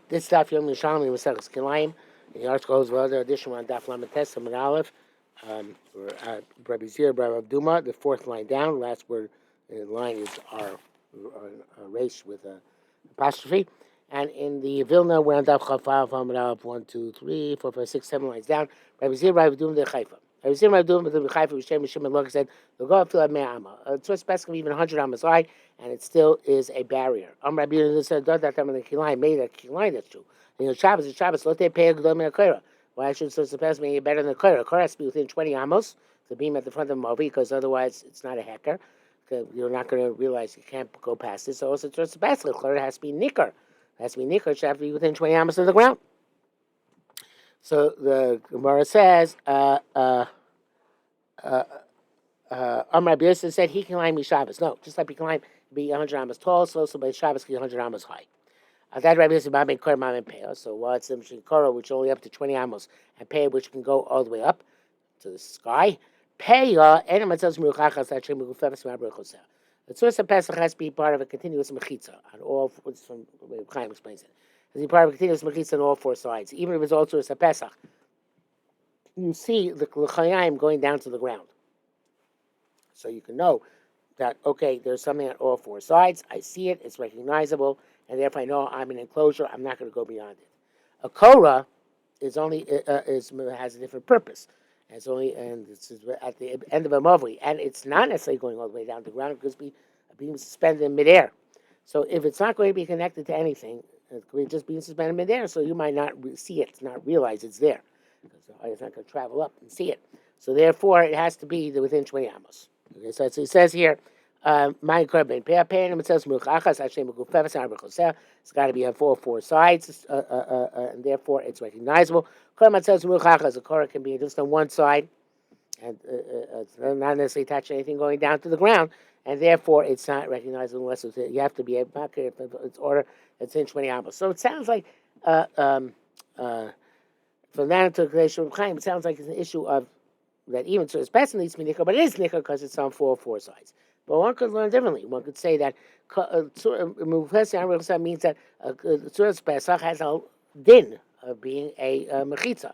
This Daf Yerushalmi Kilayim. The article goes well. The edition on Daf Lamed Tes Amud Aleph. Rabbi Zir, Rabbi Abduma, the fourth line down. Last word in the line is our race with an apostrophe. And in the Vilna, we're on Daf Chafal Amud Aleph 1, 2, 3, 4, 5, 6, 7 lines down. Rabbi Zir, Rabbi Abduma, the Chayfa. Rabbi Zir, Rabbi Abduma, the Chayfa, Rishem, Mishim, and Log said, "The go fill mea amma." It's what's basically even 100 ammas high, and it still is a barrier. Rabbi Yonah said, "That time the Kilayim made a Kilayim." That's true. You know, Shabbos. Let they pay a good min a Why should so surpass me better than the Korah? Korah has to be within 20 amos, the beam at the front of the Movi, because otherwise it's not a hecker. You're not going to realize you can't go past it. So also to surpass the Korah, it has to be nicker. It has to be nicker. It should have to be within 20 amos of the ground. So the Gemara says, Rabbi Yosef said he can climb me Shabbos. No, just like he can be 100 amos tall, so also by Shabbos can be 100 amos high. That Rabbi Yosef Ma'amin Korah Ma'amin Peo. So what's the machine Korah, which is only up to 20 amos, and Peo, which can go all the way up to the sky. Peo, and it tells me the source of Pesach has to be part of a continuous mechitza on all. From the way Chaim explains it, has to be part of a continuous mechitza on all four sides, even if it's also a Pesach. You see the L'chayim going down to the ground, so you can know that okay, there's something on all four sides. I see it; it's recognizable, and therefore I know I'm in an enclosure. I'm not going to go beyond it. A korah is only has a different purpose. It's only it's at the end of a movie, and it's not necessarily going all the way down to the ground because being suspended in midair. So if it's not going to be connected to anything, it's going to just being suspended in midair. So you might not see it, not realize it's there, because it's not going to travel up and see it. So therefore, it has to be within 20 amos. Okay, so it says here. My korban pe'apein. It says muchachas Hashem mekufefes arbechoseh. It's got to be on four sides, and therefore it's recognizable. Korban says muchachas. A korah can be just on one side, and it's not necessarily touching anything going down to the ground, and therefore it's not recognizable unless you have to be able to it's order. It's in 20 amos. So it sounds like from that to the Chaim, it sounds like it's an issue of that even so it's best in these nicker, but it is nicker because it's on four sides. But one could learn differently. One could say that means that Tzuras Pesach has a din of being a mechitza,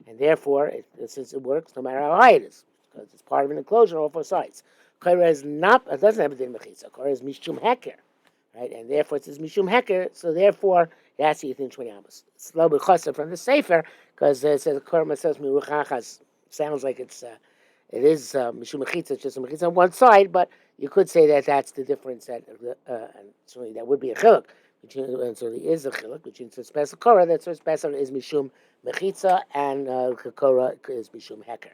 and therefore, since it works no matter how high it is, because it's part of an enclosure on all four sides. Korah is not; it doesn't have a din mechitza. Korah is mishum heker, right? And therefore, it says mishum heker. So therefore, it has to be within 20 amos. It's a little bit chasser from the sefer because it says Korah says miruchachas. Sounds like it is mishum mechitza, it's just a mechitza on one side, but you could say that that's the difference, and certainly that would be a chiluk. And so there is a chiluk between Tzuras Pesach and Korah. That Tzuras Pesach is mishum mechitza, and Korah is mishum heker.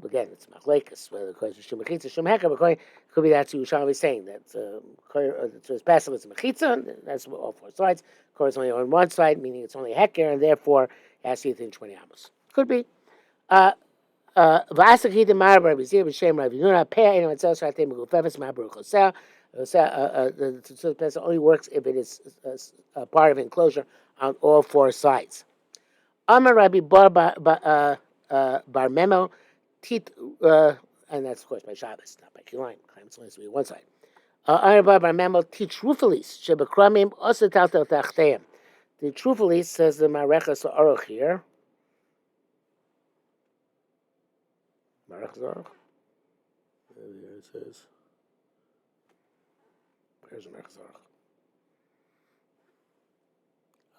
Again, it's machlekes whether it's mishum mechitza, mishum heker. But could be that's what Yerushalmi is saying, that Tzuras Pesach is a mechitza, and that's all four sides. Korah is only on one side, meaning it's only a heker, and therefore it has to be within 20 amos. Could be. V'asakhi the Marabar B'zir B'Shem Rav Yunah Pei Eino Etzel Shatei Megufefes Ma'Baruch Hosel. The Pesach only works if it is a part of enclosure on all four sides. Amar Rabbi Bar Memo Tit, and that's of course by Shabbos, not by Kilayim. It's only to be one side. Amar Bar Memo Tit Trufalis Shebekramim Osetal Tel Tachteim. The Trufalis says the Marechas Aruch here. Marech Zarach. There it says. Where's Marech Zarach?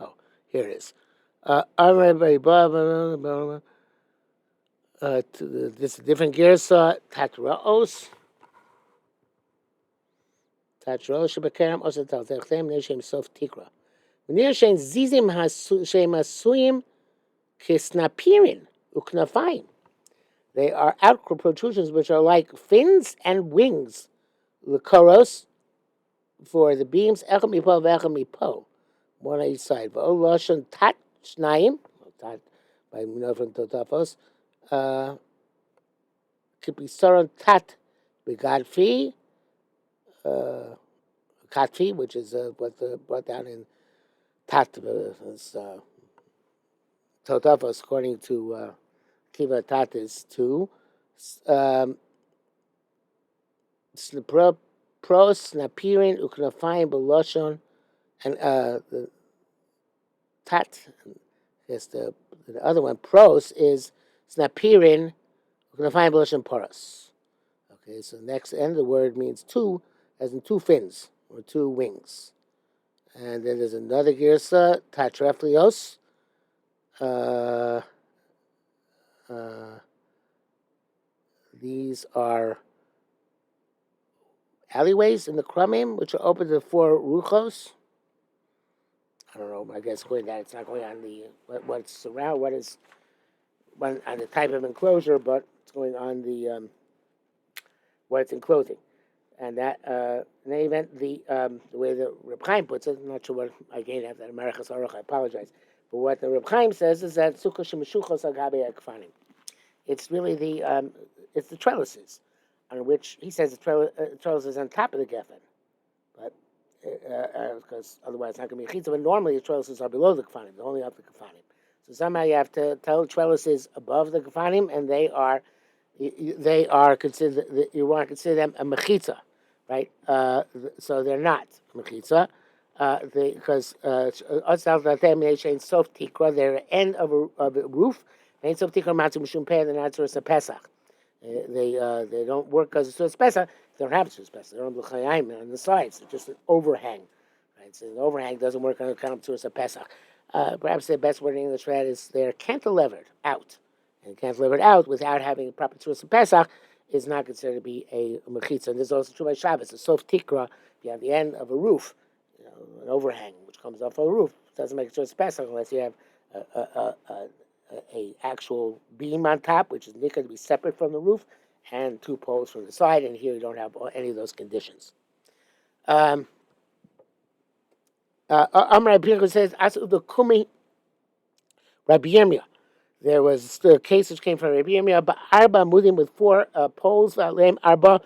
Oh, here it is. This is a different girsa. Tatraos. Tatraos shebekerem osa tal techtem ne'shem sof tikra. Ne'shem zizim hashem asuyim kisnapirin uknafayim. They are outward protrusions which are like fins and wings. L'koros for the beams, echad mipo v'echad mipo, one on each side. V'ol lashon tat shnayim, tat by from Totafos, kipisaron tat begadfi, katfi, which is what brought down in tat Totafos according to. Kiva tat is 2. Pros, napirin, uknafayim, beloshon, and tat. Yes, the other one, pros, is snapirin, gnafayim b'lashon paras. Okay, so the next end of the word means two, as in two fins, or two wings. And then there's another girsa, tatreflios. Uh, uh, these are alleyways in the Krumim, which are open to the four ruchos. I don't know. I guess going down, it's not going on the what's around, what is on the type of enclosure, but it's going on the what it's enclosing. And that in any event, the way that Reb Chaim puts it, I'm not sure what I again have that America's Aruch. I apologize, but what the Reb Chaim says is that sukkah shemishuchos agabe ekfanim. It's really it's the trellises on which he says the trellises on top of the geffen, but because otherwise it's not going to be a chitza. But normally the trellises are below the kefanim, they're only up the kefanim. So somehow you have to tell the trellises above the kefanim, and they are considered, you want to consider them a mechitza, right? So they're not mechitza because sof tikra, they're end of a roof. Ain't sof tikra matzu mishum peh, they're not a pesach. They don't work because it's pesach. They don't have it's pesach. They're on the chayim on the sides. It's just an overhang, right? So the overhang doesn't work on account of a pesach. Perhaps the best word in English for that is they're cantilevered out. And cantilevered out without having a proper tzuras pesach is not considered to be a mechitza. And this is also true by Shabbos. A sof tikra, if you have the end of a roof, an overhang which comes off of a roof, it doesn't make a tzuras pesach unless you have a actual beam on top, which is nikah to be separate from the roof, and two poles from the side. And here you don't have any of those conditions. Amr Rabbi says, "Asu the kumi Rabbi Yirmiyah." There was a case which came from Rabbi Yirmiyah, but arba mudim with four poles, lame arba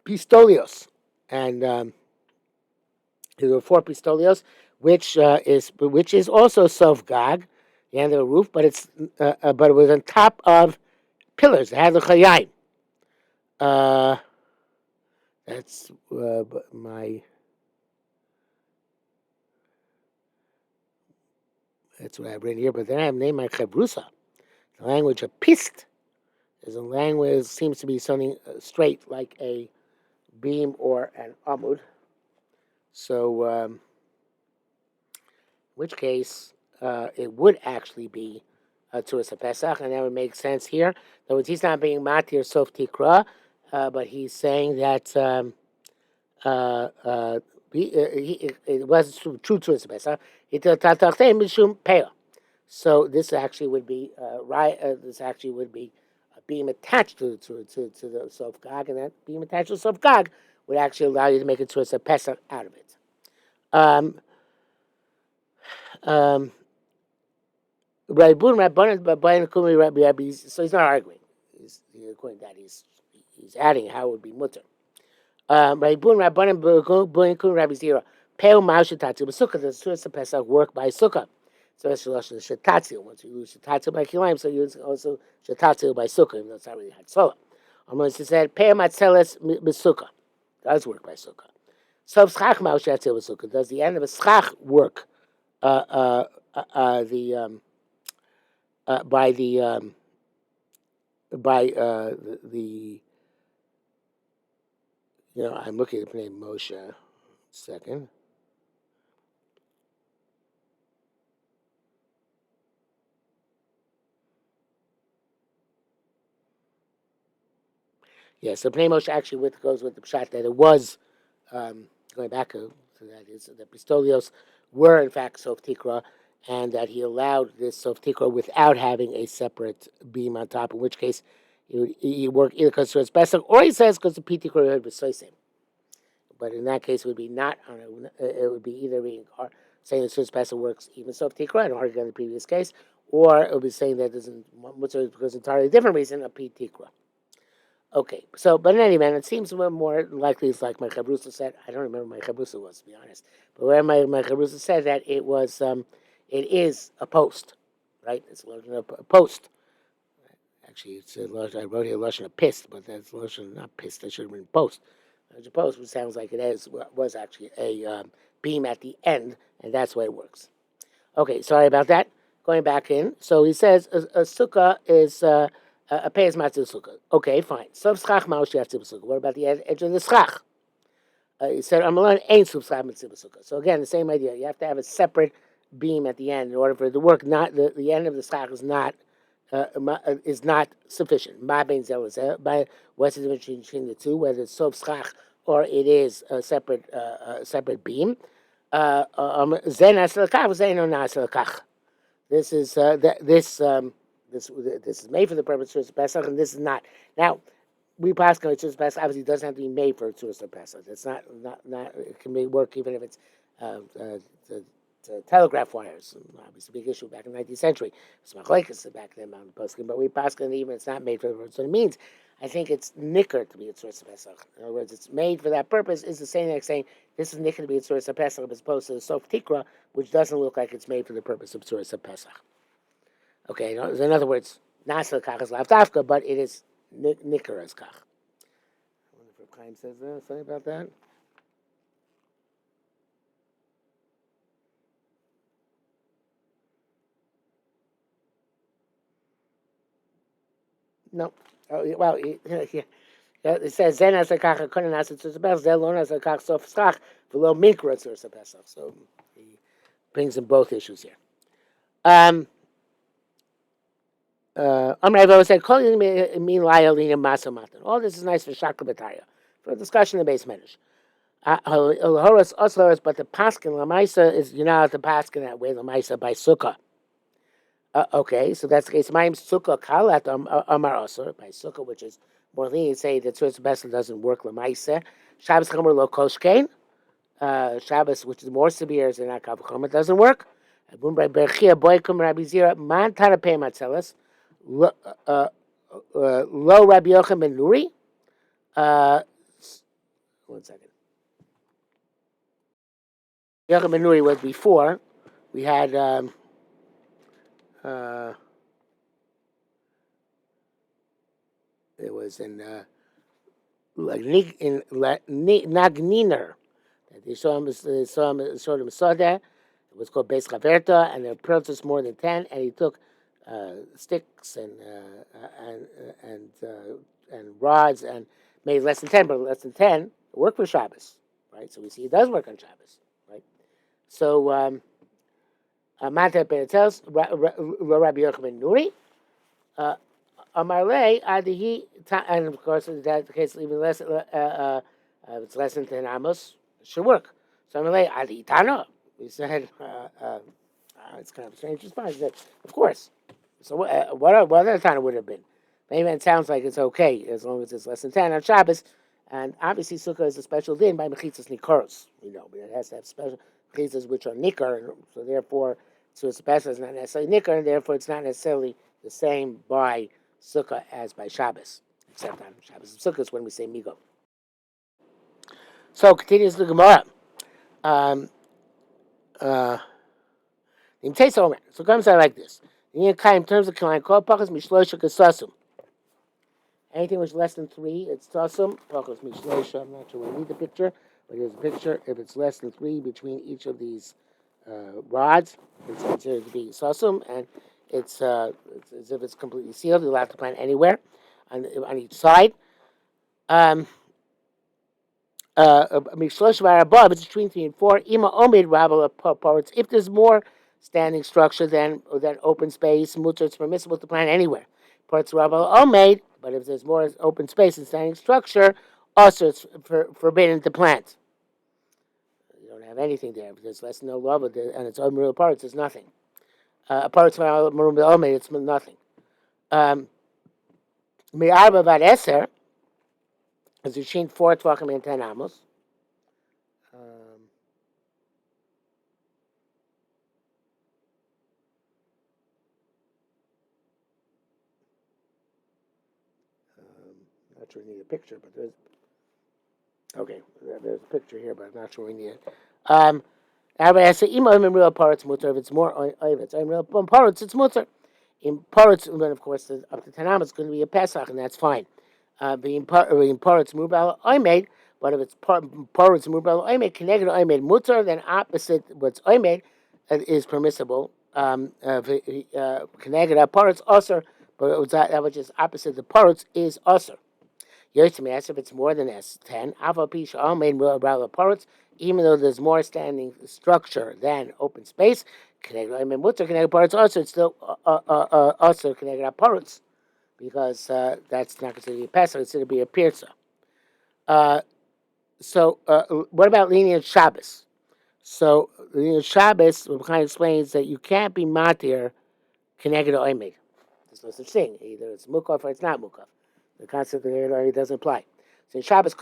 pistolios, and there were four pistolios, which is also sof gag, the end of the roof, but but it was on top of pillars. It had the chayim. That's that's what I've written here. But then I have named my chabrusa. The language of pist is a language seems to be something straight like a beam or an amud. So, in which case it would actually be Tzuras Pesach, and that would make sense here. In other words, he's not being matir sof tikra, but he's saying that it was true Tzuras Pesach. So this actually would be right. This actually would be a beam attached to the sof gag, and that beam attached to the sof gag would actually allow you to make a Tzuras Pesach out of it. So he's not arguing. According to that, he's adding how it would be mutter. Rabbi Zira, Peo Ma'ashatatzu B'Sukkah, the Tzuras Pesach work by Sukkah. So it's Shatatzu. Once you lose Shatatzu by Kilayim, so you use also Shatatzu by Sukkah, even though it's not really Hatzolah. Almost it said, Peo Matzeles B'Sukkah, does work by Sukkah. So Schach Ma'ashatatzu B'Sukkah, does the end of a Schach work by the I'm looking at the name Moshe. Second. Yeah, so Pnei Moshe actually goes with the pshat that it was going back to that is the pistolios were in fact sof tikra, and that he allowed this sof tikra without having a separate beam on top. In which case, he work either because it's pesach, or he says because the pitikra was soisim. But in that case, it would be not on it would be either being saying that Sudas Pesach works even sof tikra, and arguing in the previous case, or it would be saying that doesn't because entirely different reason a p tikra. Okay, so but in any event, it seems more likely it's like my chabrusa said. I don't remember my chabrusa was, to be honest, but where my chabrusa said that it was it is a post, right? It's a post. Actually, it's I wrote here lashon a pist, but that's lashon not pist. That should have been post. As opposed, which sounds like it was actually a beam at the end, and that's why it works. Okay, sorry about that. Going back in. So he says a sukkah is a payas matzah sukkah. Okay, fine. So schach ma'osh sukkah. What about the edge of the schach? He said Amalan ain't schach mitzvah sukkah. So again, the same idea. You have to have a separate beam at the end in order for it to work. Not the end of the schach is not sufficient. Ma bein zel zeh. By what's the difference between the two? Whether it's sof schach or it is a separate beam. Zen aselakach, zen or not aselakach. This is this is made for the purpose of Pesach, and this is not. Now, we pass on Tzurus Pesach obviously doesn't have to be made for Tzurus Pesach. It's not. It can work even if it's the telegraph wires. Obviously, a big issue back in the 19th century. It's machlekes back then on the poskim, but we pass on even it's not made for the purpose. So it means I think it's nicker to be a Tzurus Pesach. In other words, it's made for that purpose. Is the same as saying this is nicker to be a Tzurus Pesach as opposed to the Sof Tikra, which doesn't look like it's made for the purpose of Tzurus Pesach. Okay, in other words, Nasel Kach is Lavdafka, but it is nicker as Kach. I wonder if Chaim says something about that. No. Oh, well, it says Zen as a kach couldn't ask it to the best. Zen learn as a kach sof schach below mikra to the pesach. So he brings in both issues here. Amrei said, "Calling me mean lialina masamatan." All this is nice for shakla b'taya for a discussion in the base medrash. Horas osloras, but the paskin lamaisa is you're not allowed to paskin that way lamaisa by sukkah. Okay, so that's the case. Ma'im sukkah kalat amar osor by sukkah, which is more lenient. Say that Tzurus Pesach doesn't work lamaisa. Shabbos chomer lo koshkein. Shabbos, which is more severe, is not kav chomer, doesn't work. Boom by berchia boykum Rabbi Zira man tarapei matzelas lo Rabbi Yochanan ben Nuri. 1 second. Yochanan ben Nuri was before. We had it was in Nagniner. They saw him Soda. It was called Beis Chaverta, and the process more than 10, and he took sticks and rods and made less than 10, but less than 10 work for Shabbos, right? So we see it does work on Shabbos, right? So Mata Benetel, Rabbi Yochanan Nuri, Amarle Adihi, and of course in that case even less. It's less than 10 amos, it should work. So Amarle Adihi Tana. We said it's kind of a strange response. He said, of course. So what other Tana would have been? Maybe it sounds like it's okay as long as it's less than 10 on Shabbos. And obviously, sukkah is a special din by mechitzas nikoros. But it has to have special mechitzas which are nikar, so therefore, Tzurus Pesach is not necessarily nikar, and therefore it's not necessarily the same by sukkah as by Shabbos, except on Shabbos and sukkahs when we say migo. So continues the Gemara. So it comes out like this. In terms of Kilayim, called pachas mishloisha kasasum. Anything which is less than 3, it's tasum. Pachas mishloisha. I'm not sure we need the picture, but here's a picture. If it's less than 3 between each of these rods, it's considered to be tasum, and it's as if it's completely sealed. You're allowed to plant anywhere on each side. Above, it's between 3 and 4. Ima omid rabba parts. If there's more standing structure than open space, mutter, it's permissible to plant anywhere. Parts rabba omid, but if there's more open space and standing structure, also it's forbidden to plant. You don't have anything there. If there's less than no lava and it's unreal parts, there's nothing. Parts rabba omid, it's nothing. Mi'arba vad eser. As you've seen 4 tvachim and 10 amos. Not sure we need a picture, but there's a picture here, but I'm not sure we need it. I say imam in real parts mutter. If it's more if it's in real parts, it's mutter. In parts, then of course up to 10 amos, it's going to be a pesach, and that's fine. In parts mubal oimed, but if it's parts mubal oimed connected oimed mutter, then opposite what's oimed, is permissible. Connected parts usher, but that which is opposite the parts is usher. Yerushalmi asks if it's more than S10. Alpha Pisha all made rather parts, even though there's more standing structure than open space. Connected parts also it's still also connected parts because that's not considered to be a pesach, it's considered to be a pirza. What about lenient Shabbos? So lenient Shabbos, Rabbi explains that you can't be matir connected to oimid. There's no such thing. Either it's mukaf or it's not mukaf. The concept of the doesn't apply. So in Shabbos,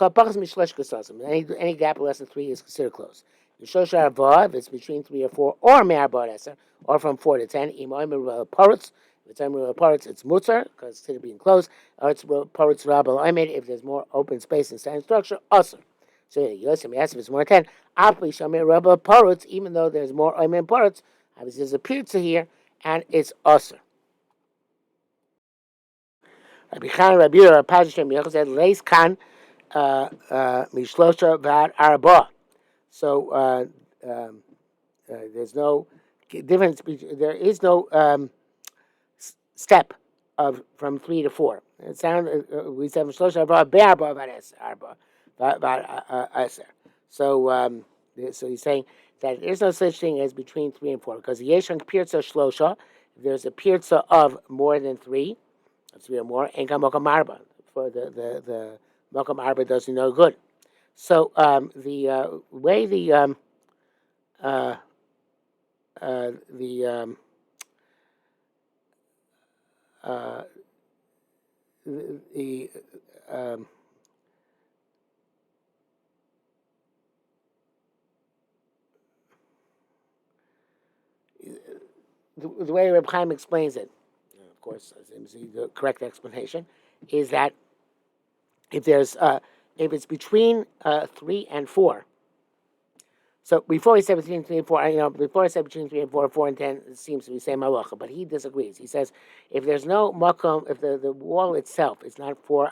any gap less than 3 is considered close. In Shosha Arva, if it's between 3 or 4, or Me'arba Eser, or from 4 to 10, Parutz. If it's Parutz, it's Mutzar, because it's considered being close, or it's Parutz Rabal Oimid, if there's more open space and standing structure, Usr. So Yerushalmi asks if it's more than 10. Apli Shamir Rabal Parutz, even though there's more Oimid Parutz, obviously there's a Pirza here, and it's Usr. Rabbi Chan Rabbi Yura Pazishem Yochel said Leis Kan Mishlosha Vad Arba. So there's no difference. There is no step of from 3 to 4. It sounds we said Mishlosha Arba Be'arba Vad Eser. So he's saying that there's no such thing as between 3 and 4 because the Yeshon Pirza Shlosha. If there's a Pirza of more than 3. 3 or more, ain't mokam arba. For the mokam arba does you no good. So the way the way Reb Chaim explains it, of course, the correct explanation is that if it's between 3 and 4. So before he said between 3 and 4, before I said between 3 and 4, 4 and 10, it seems to be same halacha, but he disagrees. He says if there's no makom, if the wall itself is not four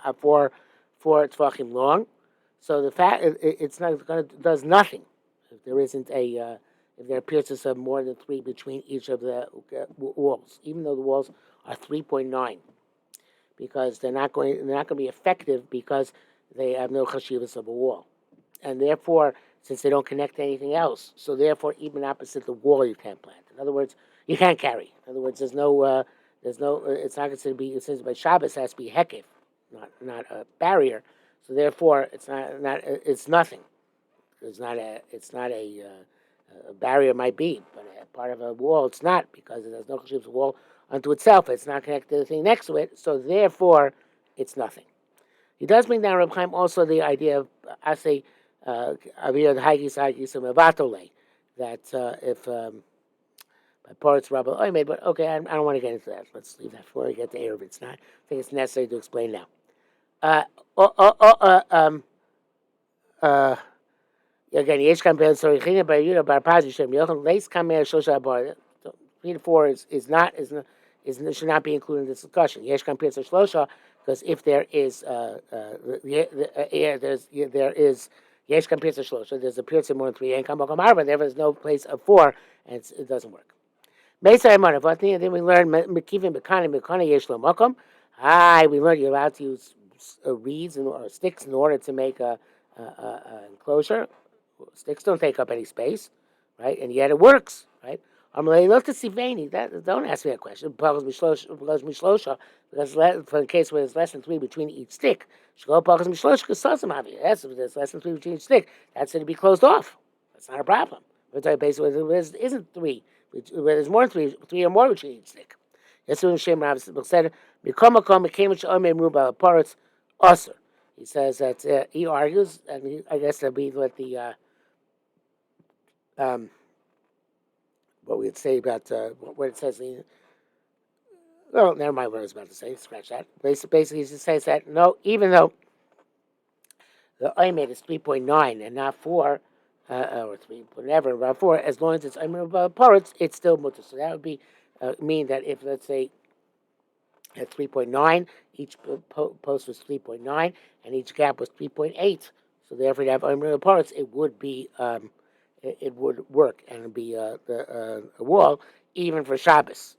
tvachim long, so the fact it's not going to does nothing if there isn't if there appears of more than 3 between each of the walls, even though the walls are 3.9, because they're not going to be effective because they have no chashivas of a wall, and therefore, since they don't connect to anything else, so therefore, even opposite the wall, you can't plant. In other words, you can't carry. In other words, there's no. It's not considered to be. It says by Shabbos it has to be hekif, not a barrier. So therefore, it's not. It's nothing. It's not a barrier might be, but a part of a wall it's not because there's no chashivas wall unto itself. It's not connected to the thing next to it. So therefore, it's nothing. He does bring down Reb Chaim also the idea of asay. That if by parts Rabbi Oimed, but okay, I don't want to get into that. Let's leave that before we get to Erev. It's not. I think it's necessary to explain now. Again, Yesh Kampel Sorichina by Yuda Bar Pazi Shem Yochel Leis Kamer Shosha Bar 3 to 4 should not be included in this discussion. Yesh Kampel Shlosha because if there is there is Yesh Kam Pirza Shlosha. There's a Pirza more than 3. Ain't Kam Makam Arba. There is no place of 4, and it doesn't work. Meisai Amar. Then we learn Mekivim Mekana Yesh Lo Makam. We learned you're allowed to use reeds or sticks in order to make a enclosure. Sticks don't take up any space, right? And yet it works, right? Look to Siveni. Don't ask me that question. Because for the case where there's less than 3 between each stick. Yes, if there's less than 3 between each stick, that's going to be closed off. That's not a problem. We're talking basically where there isn't 3, where there's more than 3 or more between each stick. Yes, when Shem Rav said, he says that he argues, and I guess that'll be what the what we'd say about what it says. Well, never mind what I was about to say. Scratch that. Basically, he just says that no, even though the Oimed is 3.9 and not 4, or 3, whatever, about 4, as long as it's Oimed parts, it's still mutter. So that would be mean that if, let's say, at 3.9, each post was 3.9, and each gap was 3.8. So therefore, to have Oimed parts, it would be it would work and it'd be a wall even for Shabbos.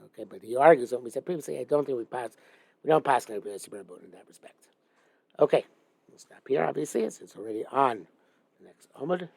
Okay, but he argues what we said previously. I don't think we don't pass in that respect. Okay, we'll stop here. Obviously, it's already on the next Amud.